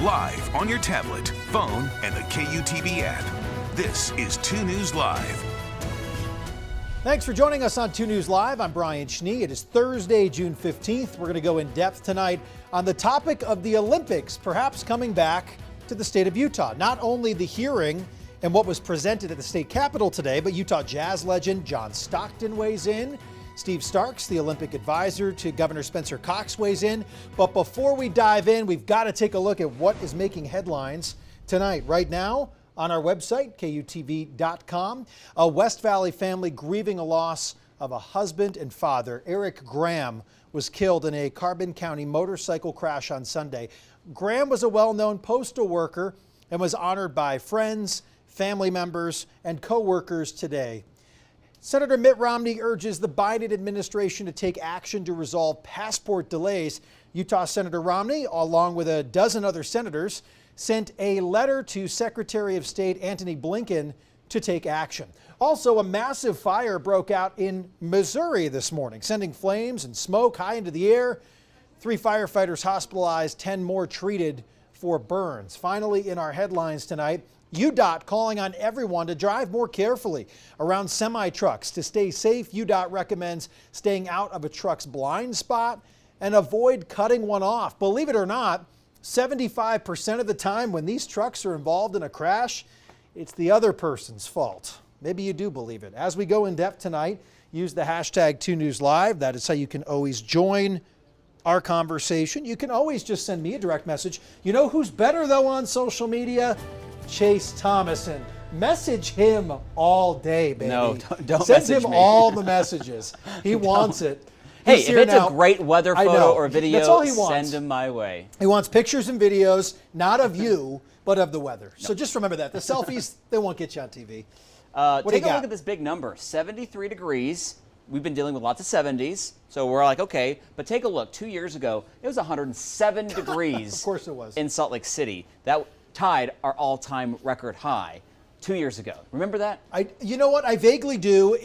live on your tablet, phone, and the KUTV app. This is 2 News Live. Thanks for joining us on 2 News Live. I'm Brian Schnee. It is Thursday, June 15th. We're going to go in depth tonight on the topic of the Olympics, perhaps coming back to the state of Utah. Not only the hearing and what was presented at the state capitol today, but Utah Jazz legend John Stockton weighs in. Steve Starks, the Olympic advisor to Governor Spencer Cox, weighs in. But before we dive in, we've got to take a look at what is making headlines tonight. Right now on our website, KUTV.com, a West Valley family grieving a loss of a husband and father. Eric Graham was killed in a Carbon County motorcycle crash on Sunday. Graham was a well-known postal worker and was honored by friends, family members, and co-workers today. Senator Mitt Romney urges the Biden administration to take action to resolve passport delays. Utah Senator Romney, along with a dozen other senators, sent a letter to Secretary of State Antony Blinken to take action. Also, a massive fire broke out in Missouri this morning, sending flames and smoke high into the air. 3 firefighters hospitalized, 10 more treated for burns. Finally, in our headlines tonight, UDOT calling on everyone to drive more carefully around semi-trucks. To stay safe, UDOT recommends staying out of a truck's blind spot and avoid cutting one off. Believe it or not, 75% of the time when these trucks are involved in a crash, it's the other person's fault. Maybe you do believe it. As we go in depth tonight, use the hashtag 2NewsLive. That is how you can always join our conversation. You can always just send me a direct message. You know who's better though on social media? Chase Thomason. Message him all day, baby. No, don't Send message him me. all the messages. He wants it. Hey, He's if here it's now. a great weather photo or video, That's all he wants. send them my way. He wants pictures and videos, not of you, but of the weather. So just remember that. The selfies, they won't get you on TV. Take a look at this big number, 73 degrees. We've been dealing with lots of 70s, so we're like, okay. But take a look. 2 years ago, it was 107 degrees Of course it was. in Salt Lake City. That tied our all-time record high 2 years ago. Remember that? You know what? I vaguely do.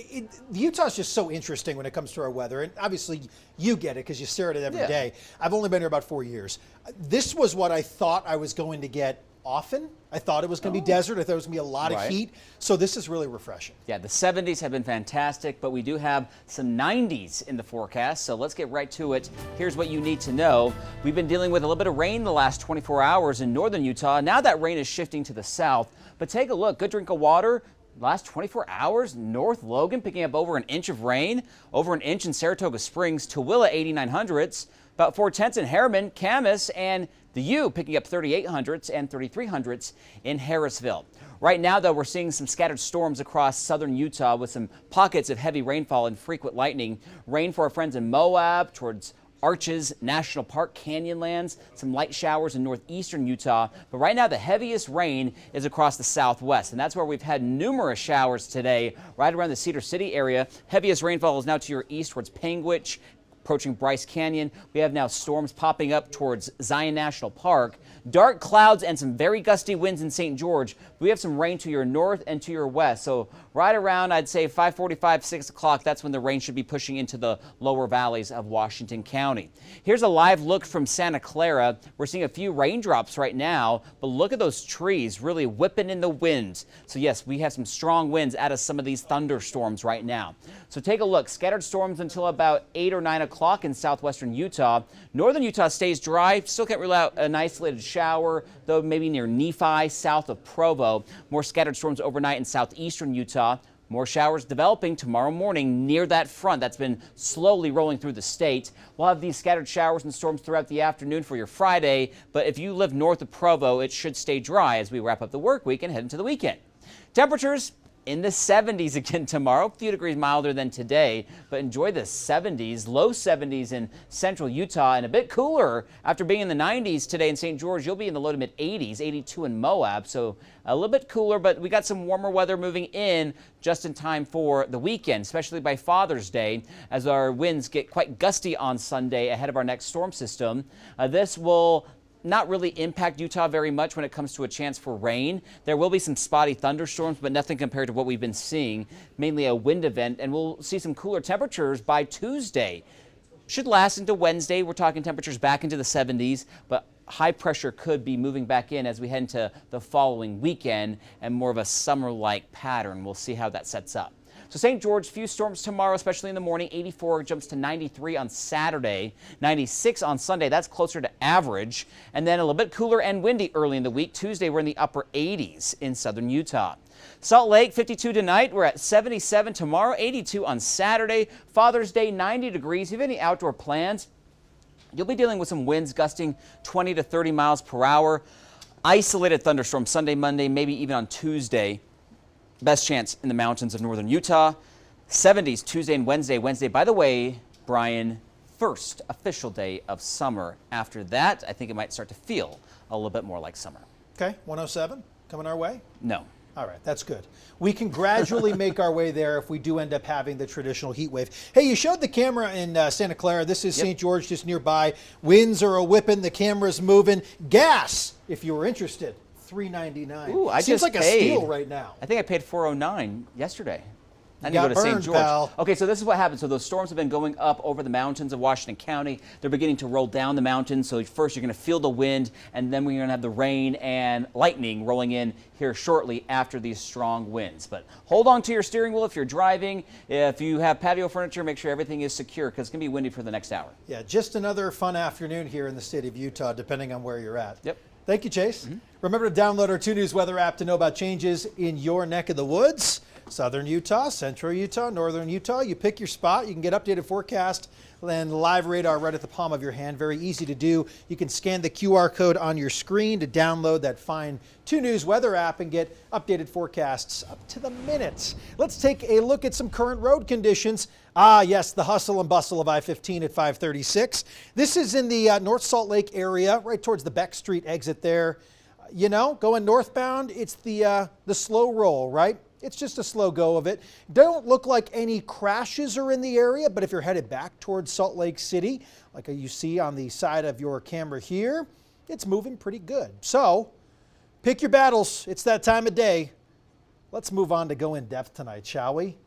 Utah's just so interesting when it comes to our weather. And obviously, you get it because you stare at it every day. I've only been here about 4 years. This was what I thought I was going to get often. I thought it was going to be desert. I thought it was going to be a lot of heat. So this is really refreshing. Yeah, the 70s have been fantastic, but we do have some 90s in the forecast. So let's get right to it. Here's what you need to know. We've been dealing with a little bit of rain the last 24 hours in northern Utah. Now that rain is shifting to the south. But take a look. Good drink of water. Last 24 hours, North Logan picking up over an inch of rain, over an inch in Saratoga Springs, Tooele 8900ths, about 4/10 in Harriman, Camas, and the U picking up 3800ths and 3300ths in Harrisville. Right now, though, we're seeing some scattered storms across southern Utah with some pockets of heavy rainfall and frequent lightning. Rain for our friends in Moab, towards Arches National Park, Canyonlands, some light showers in northeastern Utah. But right now, the heaviest rain is across the southwest, and that's where we've had numerous showers today, right around the Cedar City area. Heaviest rainfall is now to your east towards Panguitch, approaching Bryce Canyon. We have now storms popping up towards Zion National Park. Dark clouds and some very gusty winds in St. George. We have some rain to your north and to your west. So right around, I'd say 5:45, 6 o'clock, that's when the rain should be pushing into the lower valleys of Washington County. Here's a live look from Santa Clara. We're seeing a few raindrops right now, but look at those trees really whipping in the wind. So yes, we have some strong winds out of some of these thunderstorms right now. So take a look. Scattered storms until about 8 or 9 o'clock in southwestern Utah. Northern Utah stays dry. Still can't rule out an isolated shower, though maybe near Nephi, south of Provo. More scattered storms overnight in southeastern Utah. More showers developing tomorrow morning near that front that's been slowly rolling through the state. We'll have these scattered showers and storms throughout the afternoon for your Friday, but if you live north of Provo, it should stay dry as we wrap up the work week and head into the weekend. Temperatures in the 70s again tomorrow, a few degrees milder than today, but enjoy the 70s, low 70s in central Utah, and a bit cooler after being in the 90s today in St. George. You'll be in the low to mid 80s, 82 in Moab, so a little bit cooler, but we got some warmer weather moving in just in time for the weekend, especially by Father's Day, as our winds get quite gusty on Sunday ahead of our next storm system. This will not really impact Utah very much when it comes to a chance for rain. There will be some spotty thunderstorms, but nothing compared to what we've been seeing, mainly a wind event, and we'll see some cooler temperatures by Tuesday. Should last into Wednesday. We're talking temperatures back into the 70s, but high pressure could be moving back in as we head into the following weekend and more of a summer-like pattern. We'll see how that sets up. So St. George, few storms tomorrow, especially in the morning. 84 jumps to 93 on Saturday, 96 on Sunday. That's closer to average. And then a little bit cooler and windy early in the week. Tuesday, we're in the upper 80s in southern Utah. Salt Lake, 52 tonight. We're at 77 tomorrow, 82 on Saturday. Father's Day, 90 degrees. If you have any outdoor plans, you'll be dealing with some winds gusting 20 to 30 miles per hour. Isolated thunderstorms Sunday, Monday, maybe even on Tuesday. Best chance in the mountains of northern Utah. 70s Tuesday and Wednesday. Wednesday, by the way, Brian, first official day of summer. After that, I think it might start to feel a little bit more like summer. Okay, 107 coming our way? No. All right, that's good. We can gradually make our way there if we do end up having the traditional heat wave. Hey, you showed the camera in Santa Clara. This is St. George, just nearby. Winds are a-whipping, the camera's moving. Gas, if you were interested, $3.99. Ooh, I Seems just like paid, a steal right now. I think I paid $4.09 yesterday. I You need to got go to St. burned, George. pal. Okay, so this is what happened. So those storms have been going up over the mountains of Washington County. They're beginning to roll down the mountains. So first you're going to feel the wind, and then we're going to have the rain and lightning rolling in here shortly after these strong winds. But hold on to your steering wheel if you're driving. If you have patio furniture, make sure everything is secure because it's going to be windy for the next hour. Yeah, just another fun afternoon here in the state of Utah, depending on where you're at. Yep. Thank you, Chase. Remember to download our 2 News weather app to know about changes in your neck of the woods. Southern Utah, Central Utah, Northern Utah. You pick your spot. You can get updated forecast and live radar right at the palm of your hand. Very easy to do. You can scan the QR code on your screen to download that fine 2 News weather app and get updated forecasts up to the minute. Let's take a look at some current road conditions. Yes, the hustle and bustle of I-15 at 536. This is in the North Salt Lake area, right towards the Beck Street exit there. You know, going northbound, it's the slow roll, right? It's just a slow go of it. Don't look like any crashes are in the area, but if you're headed back towards Salt Lake City, like you see on the side of your camera here, it's moving pretty good. So pick your battles. It's that time of day. Let's move on to go in depth tonight, shall we?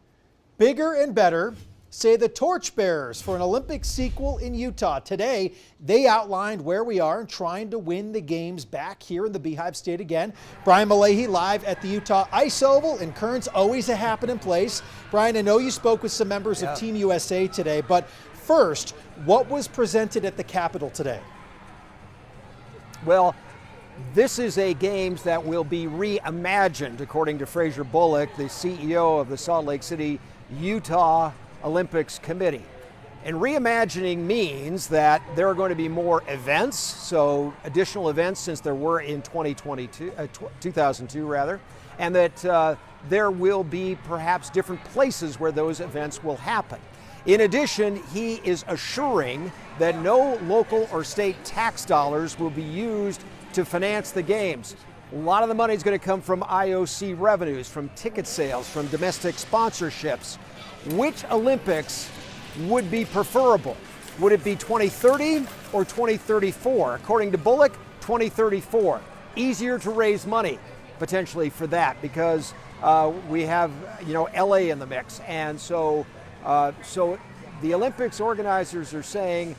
Bigger and better, say the torchbearers for an Olympic sequel in Utah. Today, they outlined where we are and trying to win the games back here in the Beehive State again. Brian Malahy live at the Utah Ice Oval in Kearns, always a happening place. Brian, I know you spoke with some members of Team USA today, but first, what was presented at the Capitol today? Well, this is a games that will be reimagined, according to Fraser Bullock, the CEO of the Salt Lake City, Utah Olympics Committee. And reimagining means that there are going to be more events, so additional events since there were in 2002 rather, and that there will be perhaps different places where those events will happen. In addition, he is assuring that no local or state tax dollars will be used to finance the games. A lot of the money is going to come from IOC revenues, from ticket sales, from domestic sponsorships. Which Olympics would be preferable? Would it be 2030 or 2034? According to Bullock, 2034. Easier to raise money potentially for that because we have, LA in the mix. And so the Olympics organizers are saying,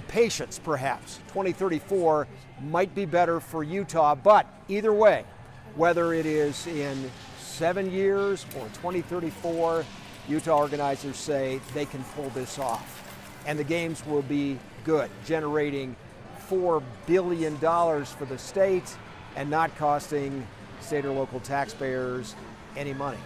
patience perhaps. 2034 might be better for Utah, but either way, whether it is in 7 years or 2034, Utah organizers say they can pull this off. And the games will be good, generating $4 billion for the state and not costing state or local taxpayers any money.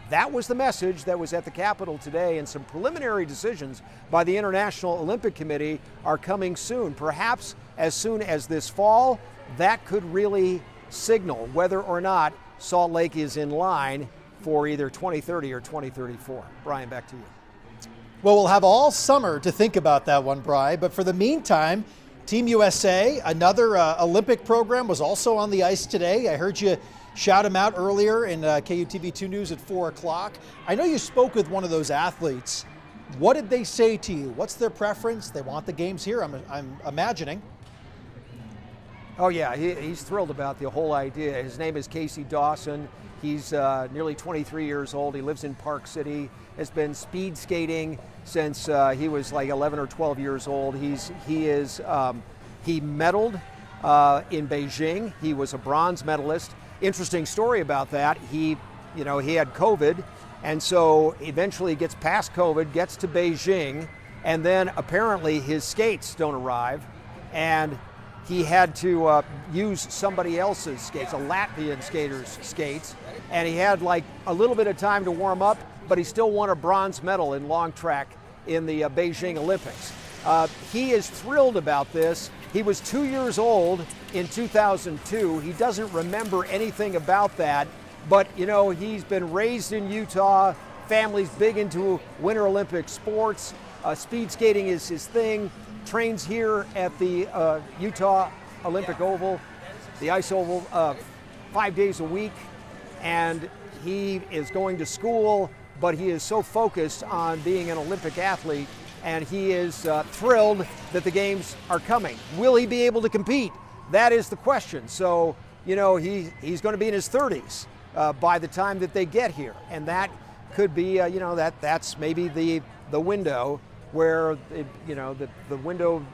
That was the message that was at the Capitol today, and some preliminary decisions by the International Olympic Committee are coming soon. Perhaps as soon as this fall, that could really signal whether or not Salt Lake is in line for either 2030 or 2034. Brian, back to you. Well, we'll have all summer to think about that one, Brian. But for the meantime, Team USA, another Olympic program, was also on the ice today. I heard you shout them out earlier in KUTV 2 News at 4 o'clock. I know you spoke with one of those athletes. What did they say to you? What's their preference? They want the games here, I'm imagining. Oh, yeah, he's thrilled about the whole idea. His name is Casey Dawson. He's nearly 23 years old. He lives in Park City, has been speed skating since he was like 11 or 12 years old. He is He medaled in Beijing. He was a bronze medalist. Interesting story about that. He had COVID, and so eventually gets past COVID, gets to Beijing, and then apparently his skates don't arrive, and he had to use somebody else's skates, a Latvian skater's skates, and he had like a little bit of time to warm up, but he still won a bronze medal in long track in the Beijing Olympics. He is thrilled about this. He was 2 years old in 2002. He doesn't remember anything about that, but he's been raised in Utah. Family's big into Winter Olympic sports. Speed skating is his thing. Trains here at the Utah Olympic Oval, the ice oval, 5 days a week, and he is going to school, but he is so focused on being an Olympic athlete, and he is thrilled that the games are coming. Will he be able to compete? That is the question. So, he's going to be in his 30s by the time that they get here, and that could be, that's maybe the window where the window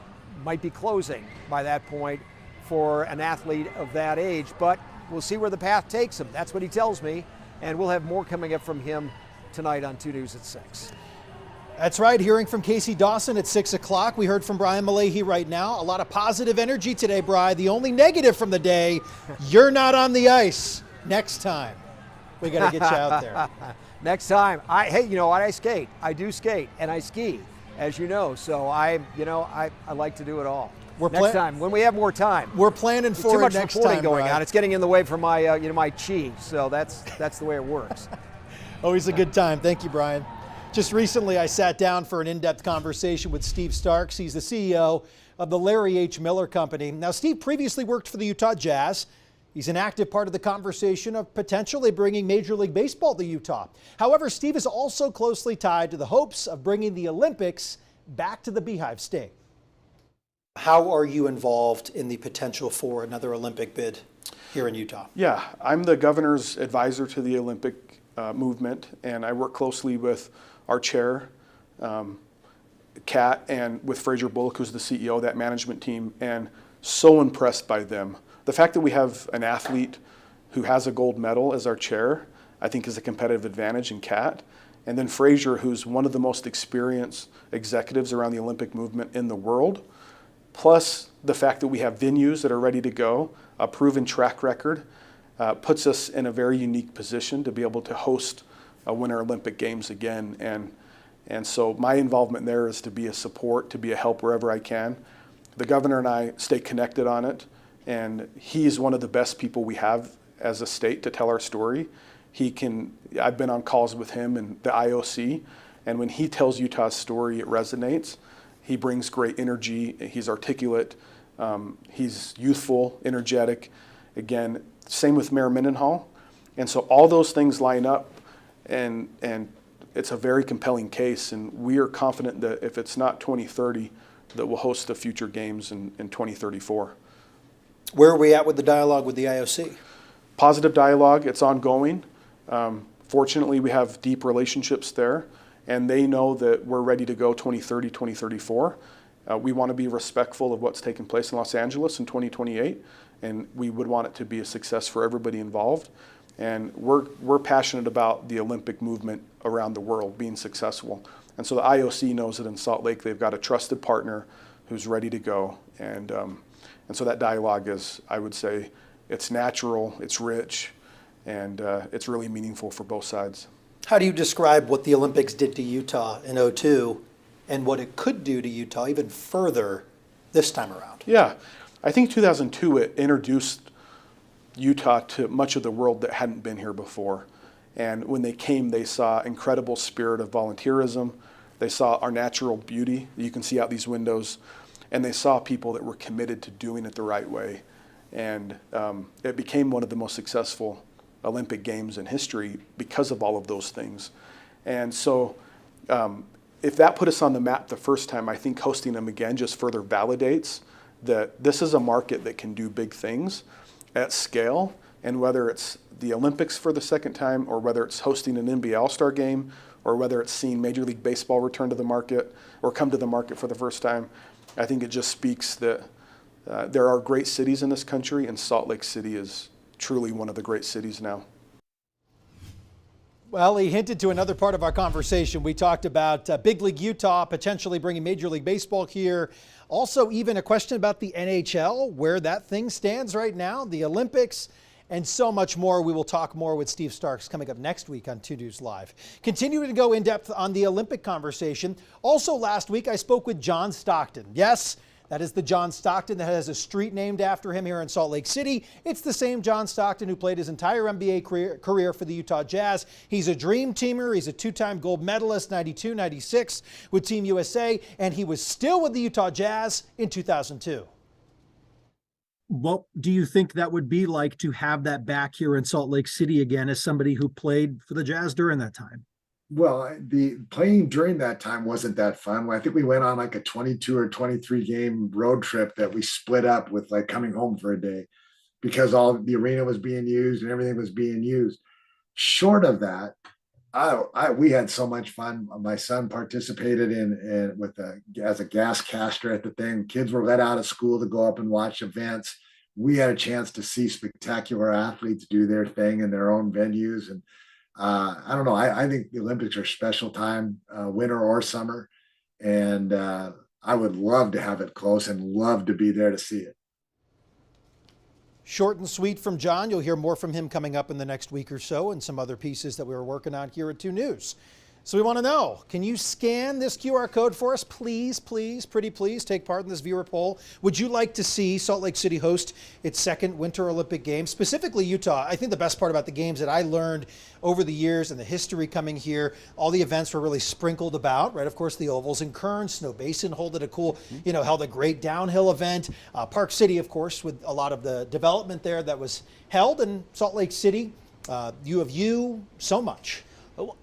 might be closing by that point for an athlete of that age. But we'll see where the path takes him. That's what he tells me, and we'll have more coming up from him tonight on 2 News at 6. That's right. Hearing from Casey Dawson at 6 o'clock. We heard from Brian Malahy right now. A lot of positive energy today, Brian. The only negative from the day, you're not on the ice. Next time, we got to get you out there. Next time. Hey, you know what? I skate. I do skate, and I ski, as you know. So I like to do it all. Next time, when we have more time. We're planning for too much next reporting time, going Brian. on. It's getting in the way for my my chi. So that's the way it works. Always a good time. Thank you, Brian. Just recently, I sat down for an in-depth conversation with Steve Starks. He's the CEO of the Larry H. Miller Company. Now, Steve previously worked for the Utah Jazz. He's an active part of the conversation of potentially bringing Major League Baseball to Utah. However, Steve is also closely tied to the hopes of bringing the Olympics back to the Beehive State. How are you involved in the potential for another Olympic bid here in Utah? Yeah, I'm the governor's advisor to the Olympic movement, and I work closely with our chair, Kat, and with Fraser Bullock, who's the CEO of that management team, and so impressed by them. The fact that we have an athlete who has a gold medal as our chair, I think is a competitive advantage in Kat. And then Fraser, who's one of the most experienced executives around the Olympic movement in the world, plus the fact that we have venues that are ready to go, a proven track record, puts us in a very unique position to be able to host a Winter Olympic Games again. And so my involvement there is to be a support, to be a help wherever I can. The governor and I stay connected on it, and he is one of the best people we have as a state to tell our story. I've been on calls with him and the IOC, and when he tells Utah's story, it resonates. He brings great energy, he's articulate, he's youthful, energetic. Again, same with Mayor Mendenhall. And so all those things line up, and it's a very compelling case, and we are confident that if it's not 2030, that we'll host the future games in 2034. Where are we at with the dialogue with the IOC? Positive dialogue, it's ongoing. Fortunately, we have deep relationships there, and they know that we're ready to go 2030, 2034. We want to be respectful of what's taking place in Los Angeles in 2028, and we would want it to be a success for everybody involved. And we're passionate about the Olympic movement around the world being successful. And so the IOC knows that in Salt Lake they've got a trusted partner who's ready to go. And so that dialogue is, I would say, it's natural, it's rich, and it's really meaningful for both sides. How do you describe what the Olympics did to Utah in '02 and what it could do to Utah even further this time around? Yeah, I think 2002 it introduced Utah to much of the world that hadn't been here before. And when they came, they saw incredible spirit of volunteerism. They saw our natural beauty that you can see out these windows. And they saw people that were committed to doing it the right way. And it became one of the most successful Olympic Games in history because of all of those things. And so if that put us on the map the first time, I think hosting them again just further validates that this is a market that can do big things at scale. And whether it's the Olympics for the second time, or whether it's hosting an NBA All-Star game, or whether it's seeing Major League Baseball return to the market or come to the market for the first time, I think it just speaks that There are great cities in this country, and Salt Lake City is truly one of the great cities now. Well, he hinted to another part of our conversation. We talked about Big League Utah potentially bringing Major League Baseball here. Also, even a question about the NHL, where that thing stands right now, the Olympics, and so much more. We will talk more with Steve Starks coming up next week on 2 News Live. Continuing to go in depth on the Olympic conversation. Also last week, I spoke with John Stockton. Yes, that is the John Stockton that has a street named after him here in Salt Lake City. It's the same John Stockton who played his entire NBA career for the Utah Jazz. He's a dream teamer. He's a 2-time gold medalist, 92, 96 with Team USA, and he was still with the Utah Jazz in 2002. What do you think that would be like to have that back here in Salt Lake City again as somebody who played for the Jazz during that time? Well, the playing during that time wasn't that fun. I think we went on like a 22 or 23 game road trip that we split up with, like coming home for a day, because all the arena was being used and everything was being used. Short of that, we had so much fun. My son participated as a gas caster at the thing. Kids were let out of school to go up and watch events. We had a chance to see spectacular athletes do their thing in their own venues. And I don't know. I think the Olympics are a special time, winter or summer. And I would love to have it close and love to be there to see it. Short and sweet from John. You'll hear more from him coming up in the next week or so, and some other pieces that we were working on here at 2 News. So we want to know, can you scan this QR code for us? Please, please, pretty please take part in this viewer poll. Would you like to see Salt Lake City host its second Winter Olympic Games, specifically Utah? I think the best part about the games that I learned over the years and the history coming here, all the events were really sprinkled about, right? Of course, the ovals in Kern, Snow Basin held a cool, held a great downhill event. Park City, of course, with a lot of the development there that was held, in Salt Lake City, U of U, so much.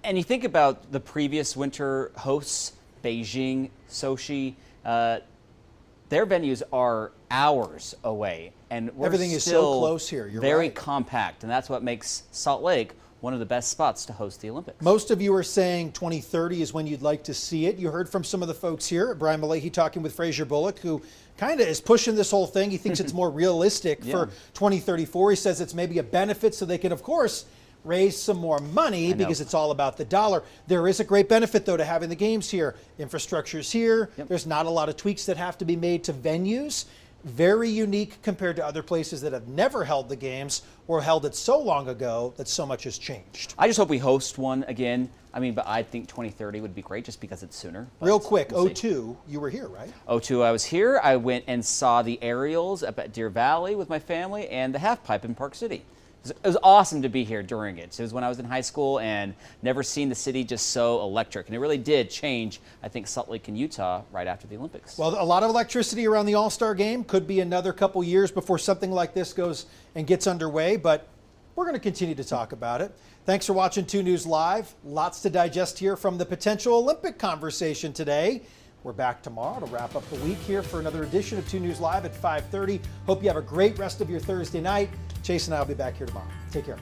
And you think about the previous winter hosts, Beijing, Sochi, their venues are hours away, and everything is so close here. You're very right. compact, and that's what makes Salt Lake one of the best spots to host the Olympics. Most of you are saying 2030 is when you'd like to see it. You heard from some of the folks here, Brian Malahy talking with Fraser Bullock, who kind of is pushing this whole thing. He thinks it's more realistic for 2034. He says it's maybe a benefit so they can, of course, raise some more money because it's all about the dollar. There is a great benefit, though, to having the games here. Infrastructure's here. There's not a lot of tweaks that have to be made to venues. Very unique compared to other places that have never held the games or held it so long ago that so much has changed. I just hope we host one again. I mean, but I think 2030 would be great just because it's sooner. Real quick, we'll 02, you were here, right? 02, I was here. I went and saw the aerials up at Deer Valley with my family and the half pipe in Park City. It was awesome to be here during it. It was when I was in high school and never seen the city just so electric. And it really did change, I think, Salt Lake and Utah right after the Olympics. Well, a lot of electricity around the All-Star Game. Could be another couple years before something like this goes and gets underway, but we're going to continue to talk about it. Thanks for watching 2 News Live. Lots to digest here from the potential Olympic conversation today. We're back tomorrow to wrap up the week here for another edition of 2 News Live at 5:30. Hope you have a great rest of your Thursday night. Chase and I will be back here tomorrow. Take care.